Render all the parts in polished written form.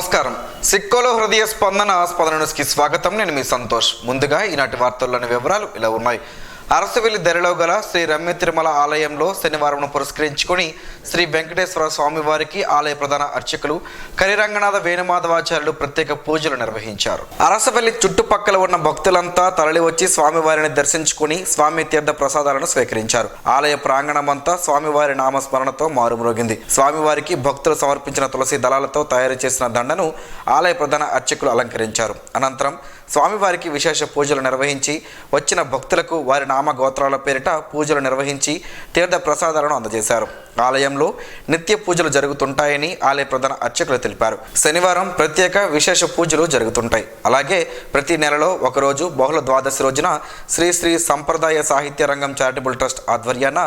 నమస్కారం. సిక్కోలో హృదయ స్పందన న్యూస్కి స్వాగతం. నేను మీ సంతోష్. ముందుగా ఈనాటి వార్తల్లోని వివరాలు ఇలా ఉన్నాయి. అరసవెల్లి దరిలో గల శ్రీ రమ్య తిరుమల ఆలయంలో శనివారం పురస్కరించుకుని శ్రీ వెంకటేశ్వర స్వామి వారికి ఆలయ ప్రధాన అర్చకులు కరిరంగనాథ వేణుమాధవాచార్యులు ప్రత్యేక పూజలు నిర్వహించారు. అరసవెల్లి చుట్టుపక్కల ఉన్న భక్తులంతా తరలివచ్చి స్వామివారిని దర్శించుకుని స్వామి తీర్థ ప్రసాదాలను స్వీకరించారు. ఆలయ ప్రాంగణమంతా స్వామివారి నామస్మరణతో మారుమ్రోగింది. స్వామివారికి భక్తులు సమర్పించిన తులసి దళాలతో తయారు చేసిన దండను ఆలయ ప్రధాన అర్చకులు అలంకరించారు. అనంతరం స్వామివారికి విశేష పూజలు నిర్వహించి వచ్చిన భక్తులకు వారి నామ గోత్రాల పేరిట పూజలు నిర్వహించి తీర్థ ప్రసాదాలను అందజేశారు. ఆలయంలో నిత్య పూజలు జరుగుతుంటాయని ఆలయ ప్రధాన అర్చకులు తెలిపారు. శనివారం ప్రత్యేక విశేష పూజలు జరుగుతుంటాయి. అలాగే ప్రతి నెలలో ఒకరోజు బహుళ ద్వాదశి రోజున శ్రీ శ్రీ సంప్రదాయ సాహిత్య రంగం చారిటబుల్ ట్రస్ట్ ఆధ్వర్యాన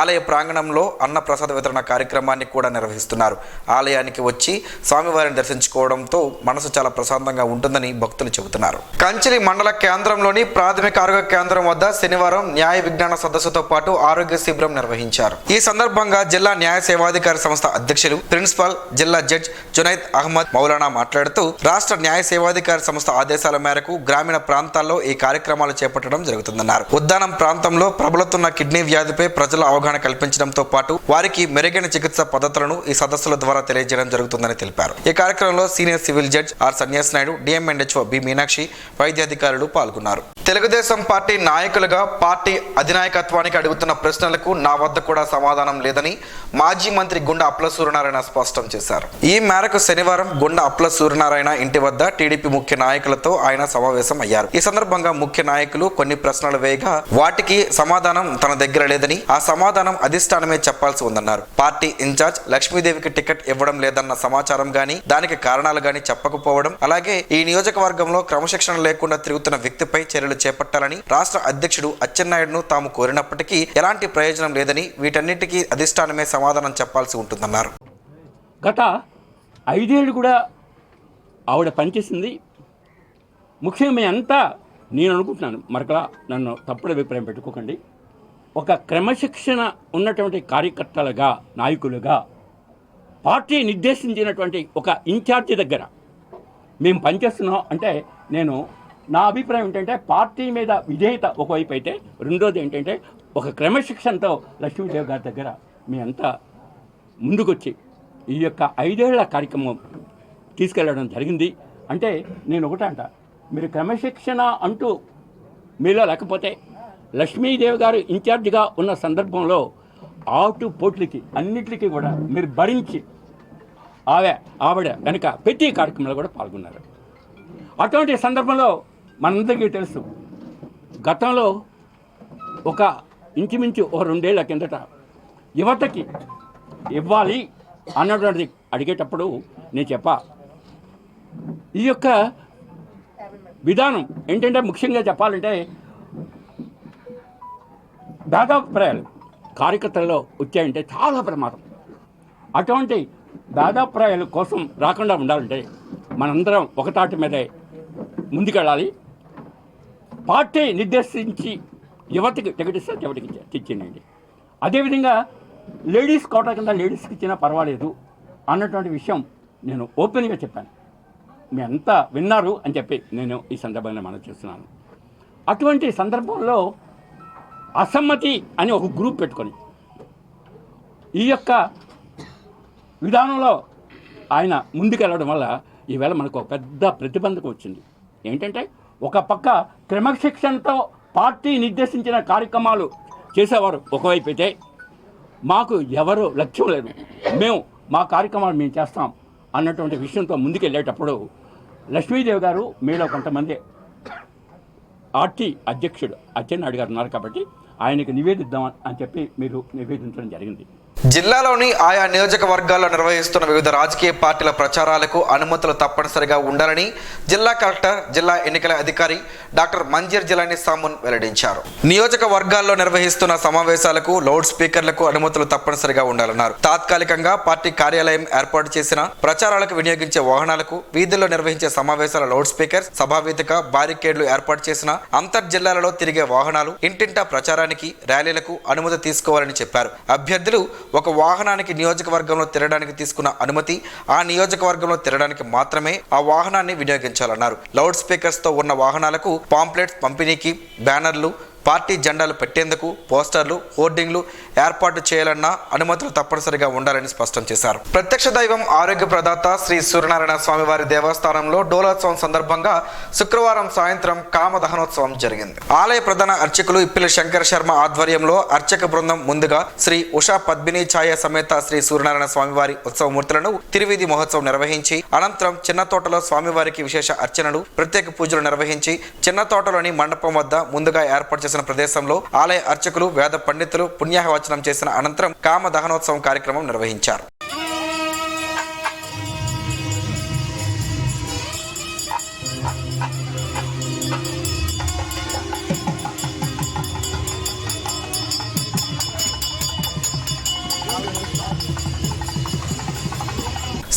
ఆలయ ప్రాంగణంలో అన్న ప్రసాద వితరణ కార్యక్రమాన్ని కూడా నిర్వహిస్తున్నారు. ఆలయానికి వచ్చి స్వామివారిని దర్శించుకోవడంతో మనసు చాలా ప్రశాంతంగా ఉంటుందని భక్తులు చెబుతున్నారు. కంచిలి మండల కేంద్రంలోని ప్రాథమిక ఆరోగ్య కేంద్రం వద్ద శనివారం న్యాయ విజ్ఞాన సదస్సుతో పాటు ఆరోగ్య శిబిరం నిర్వహించారు. ఈ సందర్భంగా జిల్లా న్యాయ సేవాధికారి సంస్థ అధ్యక్షులు ప్రిన్సిపల్ జిల్లా జడ్జ్ జునైద్ అహ్మద్ మౌలానా మాట్లాడుతూ రాష్ట్ర న్యాయ సేవాధికారి సంస్థ ఆదేశాల మేరకు గ్రామీణ ప్రాంతాల్లో ఈ కార్యక్రమాలు చేపట్టడం జరుగుతుందన్నారు. ఉద్దానం ప్రాంతంలో ప్రబలుతున్న కిడ్నీ వ్యాధిపై ప్రజల అవగాహన కల్పించడంతో పాటు వారికి మెరుగైన చికిత్స పద్ధతులను ఈ సదస్సుల ద్వారా తెలియజేయడం జరుగుతుందని తెలిపారు. ఈ కార్యక్రమంలో senior civil judge R Sanyas Naidu, DMNHO B Meenakshi, వైద్యాధికారులు పాల్గొన్నారు. తెలుగుదేశం పార్టీ నాయకులుగా పార్టీ అధినాయకత్వానికి అడుగుతున్న ప్రశ్నలకు నా వద్ద కూడా సమాధానం లేదని మాజీ మంత్రి గుండా అప్ల సూర్యనారాయణ స్పష్టం చేశారు. ఈ మేరకు శనివారం గుండా అప్ల సూర్యనారాయణ ఇంటి వద్ద టీడీపీ ముఖ్య నాయకులతో ఆయన సమావేశం అయ్యారు. ఈ సందర్భంగా ముఖ్య నాయకులు కొన్ని ప్రశ్నలు వేయగా వాటికి సమాధానం తన దగ్గర లేదని, ఆ సమాధానం అధిష్టానమే చెప్పాల్సి ఉందన్నారు. పార్టీ ఇన్ఛార్జ్ లక్ష్మీదేవికి టికెట్ ఇవ్వడం లేదన్న సమాచారం గాని, దానికి కారణాలు గాని చెప్పకపోవడం, అలాగే ఈ నియోజకవర్గంలో క్రమశిక్షణ లేకుండా తిరుగుతున్న వ్యక్తిపై చర్యలు చేపట్టాలని రాష్ట్ర అధ్యక్షుడు అచ్చెన్నాయుడును తాము కోరినప్పటికీ ఎలాంటి ప్రయోజనం లేదని, వీటన్నిటికీ అధిష్టానమే సమాధానం చెప్పాల్సి ఉంటుందన్నారు. గత 5 ఏళ్ళు కూడా ఆవిడ పనిచేసింది. ముఖ్యంగా అంతా నేను అనుకుంటున్నాను, మరకలా నన్ను తప్పుడు అభిప్రాయం పెట్టుకోకండి, ఒక క్రమశిక్షణ ఉన్నటువంటి కార్యకర్తలుగా, నాయకులుగా పార్టీ నిర్దేశించినటువంటి ఒక ఇన్ఛార్జి దగ్గర మేము పనిచేస్తున్నాం అంటే, నేను నా అభిప్రాయం ఏంటంటే పార్టీ మీద విధేయత ఒకవైపు అయితే, రెండోది ఏంటంటే ఒక క్రమశిక్షణతో లక్ష్మీదేవి గారి దగ్గర మీ అంతా ముందుకొచ్చి ఈ యొక్క 5 ఏళ్ల కార్యక్రమం తీసుకెళ్ళడం జరిగింది. అంటే నేను ఒకటంట, మీరు క్రమశిక్షణ అంటూ మీలో లేకపోతే లక్ష్మీదేవి గారు ఇన్ఛార్జిగా ఉన్న సందర్భంలో ఆటుపోట్లకి అన్నిటికీ కూడా మీరు భరించి ఆవిడ వెనక ప్రతి కార్యక్రమంలో కూడా పాల్గొన్నారు. అటువంటి సందర్భంలో మనందరికీ తెలుసు, గతంలో ఒక ఇంచుమించు 2 ఏళ్ల కిందట యువతకి ఇవ్వాలి అన్నటువంటిది అడిగేటప్పుడు నేను చెప్పా, ఈ యొక్క విధానం ఏంటంటే ముఖ్యంగా చెప్పాలంటే భేదాభిప్రాయాలు కార్యకర్తల్లో వచ్చాయంటే చాలా ప్రమాదం. అటువంటి భేదాభిప్రాయాల కోసం రాకుండా ఉండాలంటే మనందరం ఒకతాటి మీదే ముందుకెళ్ళాలి. పార్టీ నిర్దేశించి యువతకి టికెట్ ఇస్తే యువతకి తెచ్చిందండి. అదేవిధంగా లేడీస్ కోటా కింద లేడీస్కి ఇచ్చినా పర్వాలేదు అన్నటువంటి విషయం నేను ఓపెన్గా చెప్పాను. మీ అంతా విన్నారు అని చెప్పి నేను ఈ సందర్భంగా మనం చేస్తున్నాను. అటువంటి సందర్భంలో అసమ్మతి అని ఒక గ్రూప్ పెట్టుకొని ఈ యొక్క విధానంలో ఆయన ముందుకెళ్ళడం వల్ల ఈవేళ మనకు పెద్ద ప్రతిబంధకం వచ్చింది. ఏంటంటే ఒక పక్క క్రమశిక్షణతో పార్టీ నిర్దేశించిన కార్యక్రమాలు చేసేవారు ఒకవైపు అయితే, మాకు ఎవరు లక్ష్యం లేదు, మేము మా కార్యక్రమాలు మేము చేస్తాం అన్నటువంటి విషయంతో ముందుకెళ్ళేటప్పుడు లక్ష్మీదేవి గారు మీలో కొంతమంది పార్టీ అధ్యక్షుడు అచ్చెన్నాయుడు గారు ఉన్నారు కాబట్టి ఆయనకి నివేదిద్దాం అని చెప్పి మీరు నివేదించడం జరిగింది. జిల్లాలోని ఆయా నియోజకవర్గాల్లో నిర్వహిస్తున్న వివిధ రాజకీయ పార్టీల ప్రచారాలకు అనుమతులు తప్పనిసరిగా ఉండాలని జిల్లా కలెక్టర్, జిల్లా ఎన్నికల అధికారి డాక్టర్ మంజీర్ జిలానీ సామున్ వెల్లడించారు. నియోజకవర్గాల్లో నిర్వహిస్తున్న సమావేశాలకు లౌడ్ స్పీకర్లకు అనుమతులు తప్పనిసరిగా ఉండాలన్నారు. తాత్కాలికంగా పార్టీ కార్యాలయం ఏర్పాటు చేసిన ప్రచారాలకు వినియోగించే వాహనాలకు, వీధుల్లో నిర్వహించే సమావేశాల లౌడ్ స్పీకర్స్, సభావేదిక, బారికేడ్లు ఏర్పాటు చేసిన అంతర్జిల్లాలలో తిరిగే వాహనాలు, ఇంటింటా ప్రచారానికి, ర్యాలీలకు అనుమతి తీసుకోవాలని చెప్పారు. అభ్యర్థులు ఒక వాహనానికి నియోజకవర్గంలో తిరగడానికి తీసుకున్న అనుమతి ఆ నియోజకవర్గంలో తిరగడానికి మాత్రమే ఆ వాహనాన్ని వినియోగించాలన్నారు. లౌడ్ స్పీకర్స్ తో ఉన్న వాహనాలకు పాంప్లెట్స్ పంపిణీకి, బ్యానర్లు, పార్టీ జెండాలు పెట్టేందుకు పోస్టర్లు, హోర్డింగ్లు ఏర్పాటు చేయాలన్నా అనుమతులు తప్పనిసరిగా ఉండాలని స్పష్టం చేశారు. ప్రత్యక్ష దైవం ఆరోగ్య ప్రదాత శ్రీ సూర్యనారాయణ స్వామివారి దేవస్థానంలో డోలోత్సవం సందర్భంగా శుక్రవారం సాయంత్రం కామదహనోత్సవం జరిగింది. ఆలయ ప్రధాన అర్చకులు ఇప్పిలి శంకర శర్మ ఆధ్వర్యంలో అర్చక బృందం ముందుగా శ్రీ ఉషా పద్మిని ఛాయ సమేత శ్రీ సూర్యనారాయణ స్వామివారి ఉత్సవమూర్తులను తిరువీధి మహోత్సవం నిర్వహించి అనంతరం చిన్న తోటలో స్వామివారికి విశేష అర్చనలు, ప్రత్యేక పూజలు నిర్వహించి చిన్న తోటలోని మండపం వద్ద ముందుగా ఏర్పాటు చేసిన ప్రదేశంలో ఆలయ అర్చకులు, వేద పండితులు పుణ్యాహవచనం చేసిన అనంతరం కామ దహనోత్సవం కార్యక్రమం నిర్వహించారు.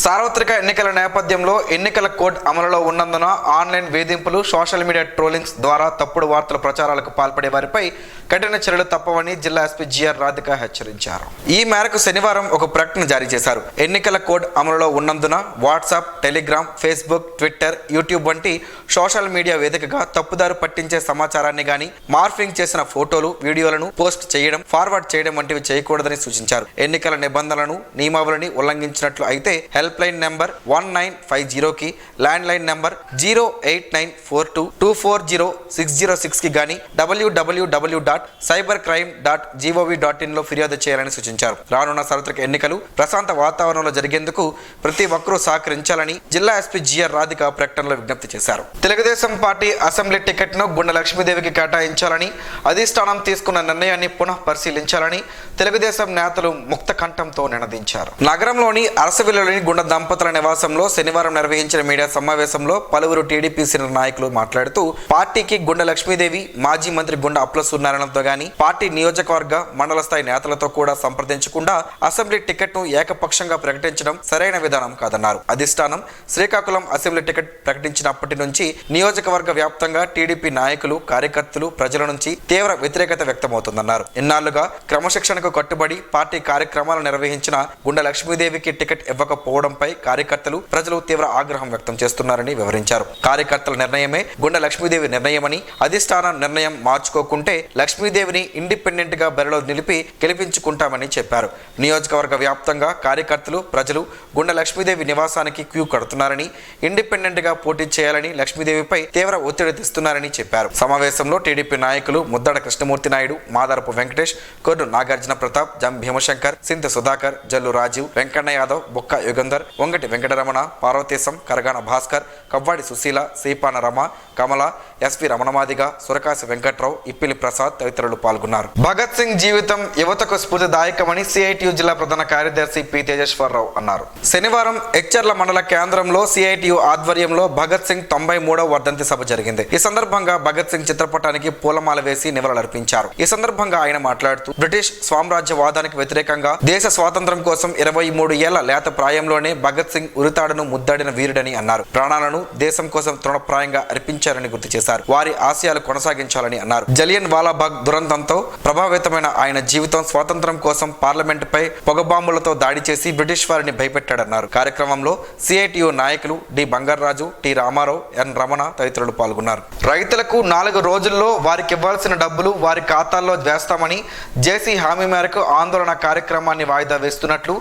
సార్వత్రిక ఎన్నికల నేపథ్యంలో ఎన్నికల కోడ్ అమలులో ఉన్నందున ఆన్లైన్ వేధింపులు, సోషల్ మీడియా ట్రోలింగ్స్ ద్వారా తప్పుడు వార్తల ప్రచారాలకు పాల్పడే వారిపై కఠిన చర్యలు తప్పవని జిల్లా ఎస్పీ జిఆర్ రాధిక హెచ్చరించారు. ఈ మేరకు శనివారం ఒక ప్రకటన జారీ చేశారు. ఎన్నికల కోడ్ అమలులో ఉన్నందున WhatsApp, Telegram, Facebook, Twitter, YouTube వంటి సోషల్ మీడియా వేదికగా తప్పుదారు పట్టించే సమాచారాన్ని గాని, మార్ఫింగ్ చేసిన ఫోటోలు, వీడియోలను పోస్ట్ చేయడం, ఫార్వర్డ్ చేయడం వంటివి చేయకూడదని సూచించారు. ఎన్నికల నిబంధనలను, నియమావళిని ఉల్లంఘించినట్లు అయితే హెల్ప్ లైన్ నెంబర్ 1950కి, ల్యాండ్ లైన్ నెంబర్ 08942240606కి గాని www.cybercrime.gov.in లో ఫిర్యాదు చేయాలని సూచించారు. రానున్న సార్వత్రిక ఎన్నికలు ప్రశాంత వాతావరణంలో జరిగేందుకు ప్రతి ఒక్కరూ సహకరించాలని జిల్లా ఎస్పీ జిఆర్ రాధిక ప్రకటనలో విజ్ఞప్తి చేశారు. తెలుగుదేశం పార్టీ అసెంబ్లీ టికెట్ను గుండె లక్ష్మీదేవికి కేటాయించాలని అధిష్టానం తీసుకున్న నిర్ణయాన్ని పునః పరిశీలించాలని తెలుగుదేశం నేతలు ముక్త కంఠంతో నినదించారు. నగరంలోని అరసవిల్లులోని గుండె దంపతుల నివాసంలో శనివారం నిర్వహించిన మీడియా సమావేశంలో పలువురు టీడీపీ సీనియర్ నాయకులు మాట్లాడుతూ పార్టీకి గుండె లక్ష్మీదేవి, మాజీ మంత్రి గుండె అప్ల సూర్యనారాయణతో గాని, పార్టీ నియోజకవర్గ, మండల స్థాయి నేతలతో కూడా సంప్రదించకుండా అసెంబ్లీ టికెట్ను ఏకపక్షంగా ప్రకటించడం సరైన విధానం కాదన్నారు. అధిష్టానం శ్రీకాకుళం అసెంబ్లీ టికెట్ ప్రకటించినప్పటి నుంచి నియోజకవర్గ వ్యాప్తంగా టీడీపీ నాయకులు, కార్యకర్తలు, ప్రజల నుంచి తీవ్ర వ్యతిరేకత వ్యక్తమవుతుందన్నారు. ఇన్నాళ్లుగా క్రమశిక్షణకు కట్టుబడి పార్టీ కార్యక్రమాలు నిర్వహించిన గుండె లక్ష్మీదేవికి టికెట్ ఇవ్వకపోవడంపై కార్యకర్తలు, ప్రజలు తీవ్ర ఆగ్రహం వ్యక్తం చేస్తున్నారని వివరించారు. కార్యకర్తల నిర్ణయమే గుండె లక్ష్మీదేవి నిర్ణయమని, అధిష్టానం నిర్ణయం మార్చుకోకుంటే లక్ష్మీదేవిని ఇండిపెండెంట్ గా బరిలో నిలిపి గెలిపించుకుంటామని చెప్పారు. నియోజకవర్గ వ్యాప్తంగా కార్యకర్తలు, ప్రజలు గుండె లక్ష్మీదేవి నివాసానికి క్యూ కడుతున్నారని, ఇండిపెండెంట్ గా పోటీ చేయాలని లక్ష్మీదేవిపై తీవ్ర ఒత్తిడి తెస్తున్నారని చెప్పారు. సమావేశంలో టీడీపీ నాయకులు ముద్దడ కృష్ణమూర్తి నాయుడు, మాదారపు వెంకటేష్, కొర్రు నాగార్జున ప్రతాప్, జం భీమశంకర్, సింత సుధాకర్, జల్లు రాజీవ్, వెంకన్న యాదవ్, బొక్క యుగంధర్, వంగటి వెంకటరమణ, పార్వతీశం, కరగాన భాస్కర్, కవ్వాడి సుశీల, శ్రీపాన రమ, కమల, ఎస్వి రమణమాదిగ, సురకాశి వెంకట్రావు, ఇప్పిలి ప్రసాద్ తదితరులు పాల్గొన్నారు. భగత్ సింగ్ జీవితం యువతకు స్ఫూర్తిదాయకమని సిఐటియు జిల్లా ప్రధాన కార్యదర్శి పి తేజేశ్వరరావు అన్నారు. శనివారం ఎచ్చెర్ల మండల కేంద్రంలో సిఐటియు ఆధ్వర్యంలో భగత్ సింగ్ 93వ వర్ధంతి సభ జరిగింది. ఈ సందర్భంగా భగత్ సింగ్ చిత్రపటానికి పూలమాల వేసి నివాళులర్పించారు. ఈ సందర్భంగా ఆయన మాట్లాడుతూ బ్రిటిష్ సామ్రాజ్యవాదానికి వ్యతిరేకంగా దేశ స్వాతంత్ర్యం కోసం 23 ఏళ్ల లేత ప్రాయంలోనే భగత్ సింగ్ ఉరితాడును ముద్దాడిన వీరుడని అన్నారు. ప్రాణాలను దేశం కోసం తృణప్రాయంగా అర్పించారని గుర్తు చేశారు. వారి ఆశయాలు కొనసాగించాలని అన్నారు. జలియన్ వాలాబాగ్ దురంతంతో ప్రభావితమైన ఆయన జీవితం స్వాతంత్ర్యం కోసం పార్లమెంటుపై పొగబాంబులతో దాడి చేసి బ్రిటిష్ వారిని భయపెట్టాడన్నారు. కార్యక్రమంలో సిఐటియు నాయకులు డి బంగారాజు, టి రామారావు, ఎన్ రమణ తదితరులు పాల్గొన్నారు. రైతులకు 4 రోజుల్లో వారికి ఇవ్వాల్సిన డబ్బులు వారి ఖాతాల్లో వేస్తామని జేసీ హామీ మేరకు ఆందోళన కార్యక్రమాన్ని వాయిదా వేస్తున్నట్లు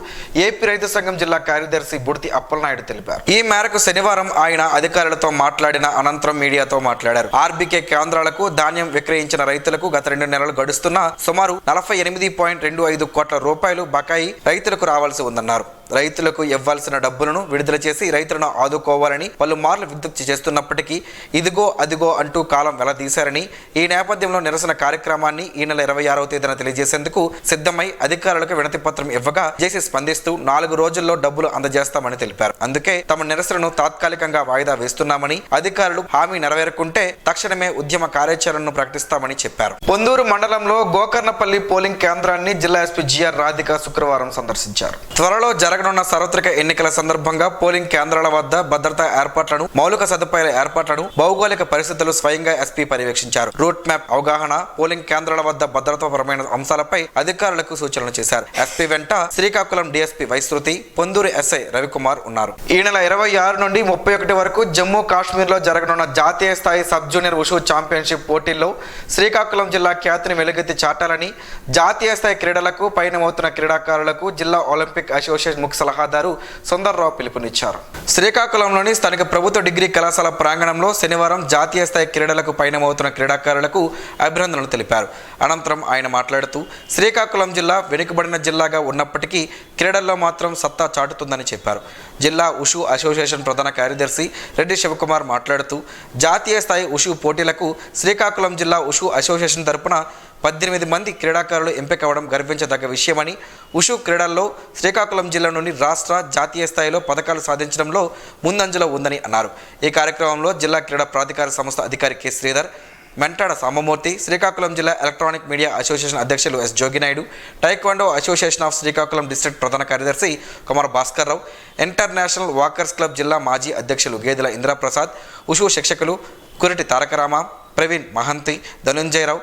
ఏపీ రైతు సంఘం జిల్లా కార్యదర్శి బుర్తి అప్పలనాయుడు తెలిపారు. ఈ మేరకు శనివారం ఆయన అధికారులతో మాట్లాడిన అనంతరం మీడియాతో మాట్లాడారు. ఆర్బీకే కేంద్రాలకు ధాన్యం విక్రయించిన రైతులకు గత 2 నెలలు గడుస్తున్న సుమారు 48.25 కోట్ల రూపాయలు బకాయి రైతులకు రావాల్సి ఉందన్నారు. రైతులకు ఇవ్వాల్సిన డబ్బులను విడుదల చేసి రైతులను ఆదుకోవాలని పలుమార్లు విజ్ఞప్తి చేస్తున్నప్పటికీ ఇదిగో అదిగో అంటూ కాలం వెలదీశారని, ఈ నేపథ్యంలో నిరసన కార్యక్రమాన్ని ఈ నెల 26వ తేదీన తెలియజేసేందుకు సిద్ధమై అధికారులకు వినతి పత్రం ఇవ్వగా జేసీ స్పందిస్తూ 4 రోజుల్లో డబ్బులు అందజేస్తామని తెలిపారు. అందుకే తమ నిరసనను తాత్కాలికంగా వాయిదా వేస్తున్నామని, అధికారులు హామీ నెరవేరకుంటే తక్షణమే ఉద్యమ కార్యాచరణను ప్రకటిస్తామని చెప్పారు. పొందూరు మండలంలో గోకర్ణపల్లి పోలింగ్ కేంద్రాన్ని జిల్లా ఎస్పీ జిఆర్ రాధిక శుక్రవారం సందర్శించారు. త్వరలో జరగ జరగనున్న సార్వత్రిక ఎన్నికల సందర్భంగా పోలింగ్ కేంద్రాల వద్ద భద్రతా ఏర్పాట్లను, మౌలిక సదుపాయాల ఏర్పాట్లను, భౌగోళిక పరిస్థితులు స్వయంగా ఎస్పీ పర్యవేక్షించారు. రూట్ మ్యాప్ అవగాహన, పోలింగ్ కేంద్రాల వద్ద భద్రతాపరమైన అంశాలపై అధికారులకు సూచనలు చేశారు. ఎస్పీ వెంట శ్రీకాకుళం డీఎస్పీ వైశ్రుతి, పొందూరు ఎస్ఐ రవికుమార్ ఉన్నారు. ఈ నెల 26 నుండి 31 వరకు జమ్మూ కాశ్మీర్ లో జరగనున్న జాతీయ స్థాయి సబ్ జూనియర్ ఉషు ఛాంపియన్షిప్ పోటీల్లో శ్రీకాకుళం జిల్లా ఖ్యాతిని వెలుగెత్తి చాటాలని జాతీయ స్థాయి క్రీడలకు పయనమవుతున్న క్రీడాకారులకు జిల్లా ఒలింపిక్ అసోసియేషన్ ముఖ్య సలహాదారు సుందర్రావు పిలుపునిచ్చారు. శ్రీకాకుళంలోని స్థానిక ప్రభుత్వ డిగ్రీ కళాశాల ప్రాంగణంలో శనివారం జాతీయ స్థాయి క్రీడలకు పయనమవుతున్న క్రీడాకారులకు అభినందనలు తెలిపారు. అనంతరం ఆయన మాట్లాడుతూ శ్రీకాకుళం జిల్లా వెనుకబడిన జిల్లాగా ఉన్నప్పటికీ క్రీడల్లో మాత్రం సత్తా చాటుతుందని చెప్పారు. జిల్లా ఉషు అసోసియేషన్ ప్రధాన కార్యదర్శి రెడ్డి శివకుమార్ మాట్లాడుతూ జాతీయ స్థాయి ఉషు పోటీలకు శ్రీకాకుళం జిల్లా ఉషు అసోసియేషన్ తరపున 18 మంది క్రీడాకారులు ఎంపికవడం గర్వించదగ్గ విషయమని, ఉషు క్రీడల్లో శ్రీకాకుళం జిల్లా నుండి రాష్ట్ర, జాతీయ స్థాయిలో పథకాలు సాధించడంలో ముందంజలో ఉందని అన్నారు. ఈ కార్యక్రమంలో జిల్లా క్రీడా ప్రాధికార సంస్థ అధికారి కె శ్రీధర్, మెంటాడ సాంబమూర్తి, శ్రీకాకుళం జిల్లా ఎలక్ట్రానిక్ మీడియా అసోసియేషన్ అధ్యక్షులు S Joginaidu, taekwondo association of Srikakulam district ప్రధాన కార్యదర్శి Kumar Bhaskar Rao, international walkers club జిల్లా మాజీ అధ్యక్షులు గేదెల ఇంద్రప్రసాద్, ఉషు శిక్షకులు కురటి తారకరామ, ప్రవీణ్ మహంతి, ధనుంజయరావు,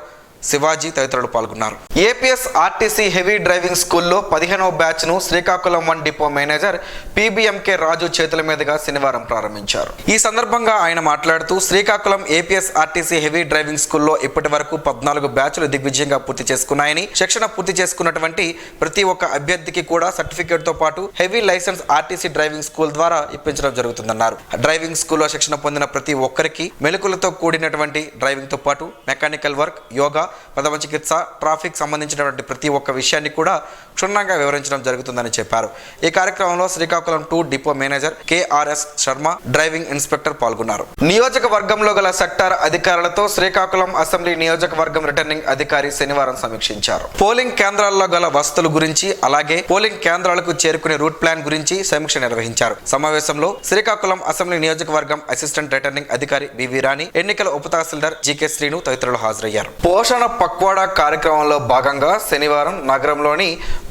శివాజీ తదితరులు పాల్గొన్నారు. ఏపీఎస్ ఆర్టీసీ హెవీ డ్రైవింగ్ స్కూల్లో 15వ బ్యాచ్ను Srikakulam 1 depot manager PBMK Raju చేతుల మీదుగా శనివారం ప్రారంభించారు. ఈ సందర్భంగా ఆయన మాట్లాడుతూ Srikakulam APS RTC heavy driving స్కూల్లో ఇప్పటి వరకు 14 బ్యాచ్లు దిగ్విజయంగా పూర్తి చేసుకున్నాయని, శిక్షణ పూర్తి చేసుకున్నటువంటి ప్రతి ఒక్క అభ్యర్థికి కూడా సర్టిఫికేట్తో పాటు heavy licence RTC driving school ద్వారా ఇప్పించడం జరుగుతుందన్నారు. డ్రైవింగ్ స్కూల్లో శిక్షణ పొందిన ప్రతి ఒక్కరికి మెలకులతో కూడినటువంటి డ్రైవింగ్తో పాటు మెకానికల్ వర్క్, యోగా, ప్రథమ చికిత్స, ట్రాఫిక్ సంబంధించినటువంటి ప్రతి ఒక్క విషయాన్ని కూడా క్షుణ్ణంగా వివరించడం జరుగుతుందని చెప్పారు. ఈ కార్యక్రమంలో Srikakulam 2 depot manager KRs Sharma, driving inspector పాల్గొన్నారు. నియోజకవర్గంలో గల సెక్టార్ అధికారులతో శ్రీకాకుళం అసెంబ్లీ నియోజకవర్గం రిటర్నింగ్ అధికారి శనివారం సమీక్షించారు. పోలింగ్ కేంద్రాల్లో గల వసతుల గురించి, అలాగే పోలింగ్ కేంద్రాలకు చేరుకునే రూట్ ప్లాన్ గురించి సమీక్ష నిర్వహించారు. సమావేశంలో శ్రీకాకుళం అసెంబ్లీ నియోజకవర్గం అసిస్టెంట్ రిటర్నింగ్ అధికారి బివి రాణి, ఎన్నికల ఉప తహసీల్దార్ జీకే శ్రీను తదితరులు హాజరయ్యారు. పోషణ పక్వాడా కార్యక్రమంలో భాగంగా శనివారం నగరంలోని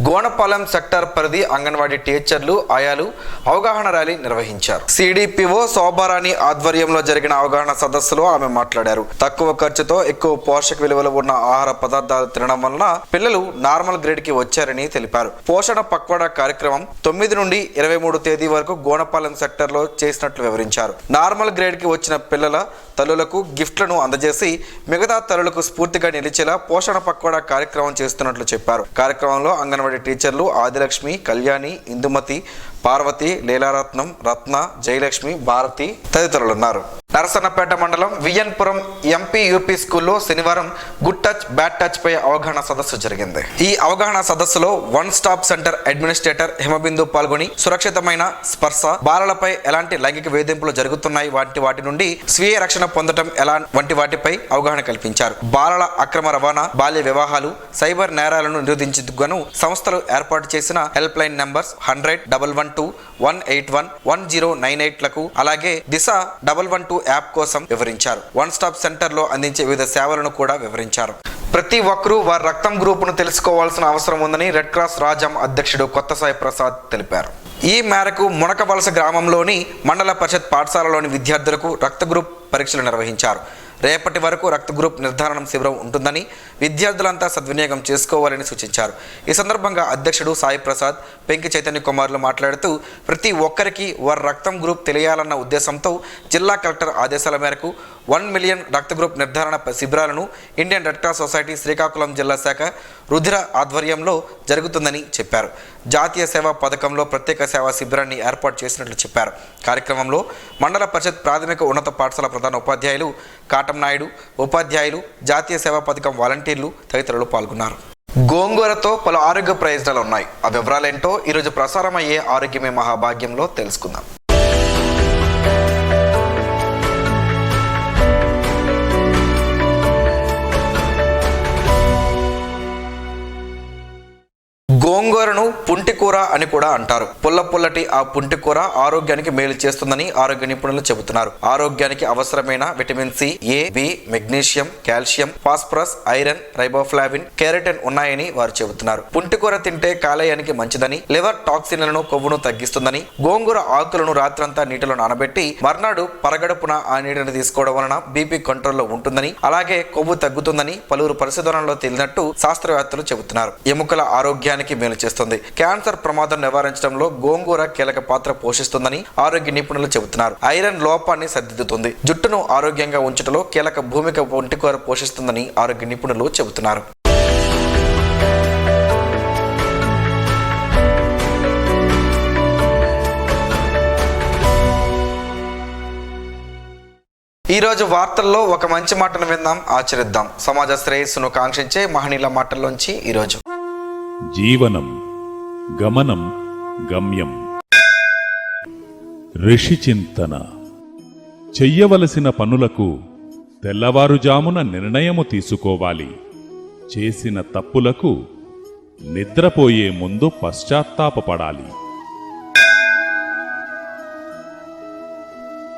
గోనపాలెం సెక్టార్ పరిధి అంగన్వాడీ టీచర్లు, ఆయాలు అవగాహన ర్యాలీ నిర్వహించారు. సిడిపిఓ శోభారాణి ఆధ్వర్యంలో జరిగిన అవగాహన సదస్సులో ఆమె మాట్లాడారు. తక్కువ ఖర్చుతో ఎక్కువ పోషక విలువలు ఉన్న ఆహార పదార్థాలు తినడం వలన పిల్లలు నార్మల్ గ్రేడ్ కి వచ్చారని తెలిపారు. పోషణ పక్వాడా కార్యక్రమం 9 నుండి 23 తేదీ వరకు గోనపాలెం సెక్టర్ లో చేసినట్లు వివరించారు. నార్మల్ గ్రేడ్ కి వచ్చిన పిల్లల తల్లులకు గిఫ్ట్లను అందజేసి మిగతా తల్లులకు స్ఫూర్తిగా నిలిచేలా పోషణ పక్వాడా కార్యక్రమం చేస్తున్నట్లు చెప్పారు. కార్యక్రమంలో అంగన్వాడీ టీచర్లు ఆదిలక్ష్మి, కళ్యాణి, ఇందుమతి, పార్వతి, లీలారత్నం, రత్న, జయలక్ష్మి, భారతి తదితరులున్నారు. నరసన్నపేట మండలం విఎన్పురం ఎంపీ యూపీ స్కూల్లో శనివారం గుడ్ టచ్, బ్యాడ్ టచ్ పై అవగాహన సదస్సు జరిగింది. ఈ అవగాహన సదస్సులో one stop centre administrator Himabindu పాల్గొని సురక్షితమైన స్పర్శ, బాలలపై ఎలాంటి లైంగిక వేధింపులు జరుగుతున్నాయి, వాటి నుండి స్వీయ రక్షణ పొందడం ఎలా వంటి వాటిపై అవగాహన కల్పించారు. బాలల అక్రమ రవాణా, బాల్య వివాహాలు, సైబర్ నేరాలను నిరోధించేందుకు గాను సంస్థలు ఏర్పాటు చేసిన హెల్ప్ లైన్ నంబర్స్ 100-112-181-1098 లకు, అలాగే దిశ 112 యాప్ కోసం వివరించారు. వన్ స్టాప్ సెంటర్ లో అందించే వివిధ సేవలను కూడా వివరించారు. ప్రతి ఒక్కరూ వారి రక్తం గ్రూపును తెలుసుకోవాల్సిన అవసరం ఉందని రెడ్ క్రాస్ రాజం అధ్యక్షుడు కొత్త సాయి ప్రసాద్ తెలిపారు. ఈ మేరకు మునకవలస గ్రామంలోని మండల పరిషత్ పాఠశాలలోని విద్యార్థులకు రక్త గ్రూప్ పరీక్షలు నిర్వహించారు. రేపటి వరకు రక్త గ్రూప్ నిర్ధారణ శిబిరం ఉంటుందని, విద్యార్థులంతా సద్వినియోగం చేసుకోవాలని సూచించారు. ఈ సందర్భంగా అధ్యక్షుడు సాయి ప్రసాద్, పెంకి చైతన్య కుమార్లు మాట్లాడుతూ ప్రతి ఒక్కరికి వారి రక్తం గ్రూప్ తెలియాలన్న ఉద్దేశంతో జిల్లా కలెక్టర్ ఆదేశాల మేరకు 1 మిలియన్ రక్త గ్రూప్ నిర్ధారణ శిబిరాలను Indian red cross society Srikakulam జిల్లా శాఖ రుధిర ఆధ్వర్యంలో జరుగుతుందని చెప్పారు. జాతీయ సేవా పథకంలో ప్రత్యేక సేవా శిబిరాన్ని ఏర్పాటు చేసినట్లు చెప్పారు. కార్యక్రమంలో మండల పరిషత్ ప్రాథమిక ఉన్నత పాఠశాల ప్రధాన ఉపాధ్యాయులు కాటం నాయుడు, ఉపాధ్యాయులు, జాతీయ సేవా పథకం వాలంటీర్లు తదితరులు పాల్గొన్నారు. గోంగూరతో పలు ఆరోగ్య ప్రయోజనాలు ఉన్నాయి. ఆ వివరాలేంటో ఈరోజు ప్రసారమయ్యే ఆరోగ్యమే మహాభాగ్యంలో తెలుసుకుందాం. గోంగూరను పుంటికూర అని కూడా అంటారు. పుల్లటి ఆ పుంటికూర ఆరోగ్యానికి మేలు చేస్తుందని ఆరోగ్య నిపుణులు చెబుతున్నారు. ఆరోగ్యానికి అవసరమైన vitamin C, A, B, magnesium, calcium, phosphorus, iron, riboflavin, keratin ఉన్నాయని వారు చెబుతున్నారు. పుంటికూర తింటే కాలేయానికి మంచిదని, లివర్ టాక్సిన్లను, కొవ్వును తగ్గిస్తుందని, గోంగూర ఆకులను రాత్రంతా నీటిలో నానబెట్టి మర్నాడు పరగడుపున ఆ నీటిని తీసుకోవడం వలన బీపీ కంట్రోల్లో ఉంటుందని, అలాగే కొవ్వు తగ్గుతుందని పలువురు పరిశోధనల్లో తేలినట్టు శాస్త్రవేత్తలు చెబుతున్నారు. ఎముకల ఆరోగ్యానికి మేలు చేస్తుంది. క్యాన్సర్ ప్రమాదం నివారించడంలో గోంగూర కీలక పాత్ర పోషిస్తుందని ఆరోగ్య నిపుణులు చెబుతున్నారు. ఐరన్ లోపాన్ని సరిదిద్దుతుంది. జుట్టును ఆరోగ్యంగా ఉంచడంలో కీలక భూమిక పుంటికూర పోషిస్తుందని ఆరోగ్య నిపుణులు చెబుతున్నారు. ఈ రోజు వార్తల్లో ఒక మంచి మాటను విందాం, ఆచరిద్దాం. సమాజ శ్రేయస్సును కాంక్షించే మహనీయుల మాటల్లోంచి ఈరోజు. జీవనం గమనం గమ్యం. ఋషి చింతన. చెయ్యవలసిన పనులకు తెల్లవారుజామున నిర్ణయము తీసుకోవాలి. చేసిన తప్పులకు నిద్రపోయే ముందు పశ్చాత్తాపపడాలి.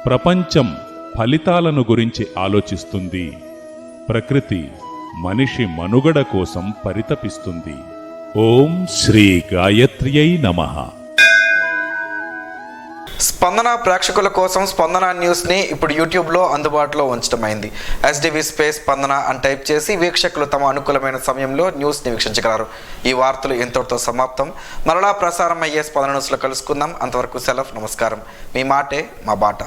ప్రపంచం ఫలితాలను గురించి ఆలోచిస్తుంది. ప్రకృతి మనిషి మనుగడ కోసం పరితపిస్తుంది. ఓం శ్రీ గాయత్ర్యై నమః. స్పందన ప్రేక్షకుల కోసం స్పందన న్యూస్ ని ఇప్పుడు యూట్యూబ్ లో అందుబాటులో ఉంచడమైంది. SDV స్పేస్ స్పందన అని టైప్ చేసి వీక్షకులు తమ అనుకూలమైన సమయంలో న్యూస్ ని వీక్షించగలరు. ఈ వార్తలు ఇంతటితో సమాప్తం. మరలా ప్రసారం అయ్యే స్పందన న్యూస్ లో కలుసుకుందాం. అంతవరకు సెలవు. నమస్కారం. మీ మాటే మా బాట.